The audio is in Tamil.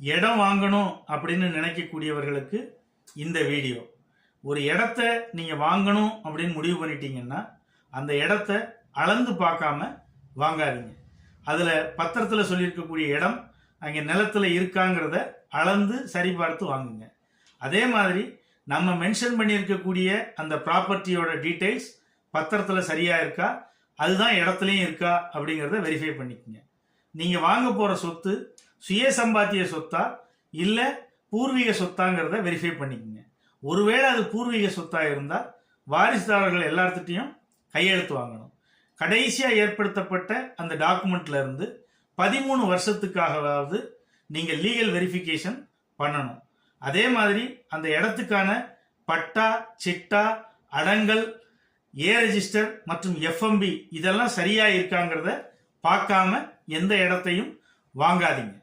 இடம் வாங்கணும் அப்படின்னு நினைக்கக்கூடியவர்களுக்கு இந்த வீடியோ. ஒரு இடத்த நீங்கள் வாங்கணும் அப்படின்னு முடிவு பண்ணிட்டீங்கன்னா அந்த இடத்த அளந்து பார்க்காம வாங்காதீங்க. அதில் பத்திரத்தில் சொல்லியிருக்கக்கூடிய இடம் அங்கே நிலத்தில் இருக்காங்கிறத அளந்து சரிபார்த்து வாங்குங்க. அதே மாதிரி நம்ம மென்ஷன் பண்ணியிருக்கக்கூடிய அந்த ப்ராப்பர்ட்டியோட டீட்டெயில்ஸ் பத்திரத்தில் சரியாக இருக்கா, அதுதான் இடத்துலையும் இருக்கா அப்படிங்கிறத வெரிஃபை பண்ணிக்கோங்க. நீங்கள் வாங்க போகிற சொத்து சுய சம்பாத்திய சொத்தா இல்லை பூர்வீக சொத்தாங்கிறத வெரிஃபை பண்ணிக்கோங்க. ஒருவேளை அது பூர்வீக சொத்தாக இருந்தால் வாரிசுதாரர்கள் எல்லாத்துட்டையும் கையெழுத்து வாங்கணும். கடைசியாக ஏற்படுத்தப்பட்ட அந்த டாக்குமெண்ட்ல இருந்து 13 வருஷத்துக்காகவாவது நீங்கள் லீகல் வெரிஃபிகேஷன் பண்ணணும். அதே மாதிரி அந்த இடத்துக்கான பட்டா, சிட்டா, அடங்கல், ஏ ரெஜிஸ்டர் மற்றும் எஃப்எம்பி இதெல்லாம் சரியா இருக்காங்கிறத பார்க்காம எந்த இடத்தையும் வாங்காதீங்க.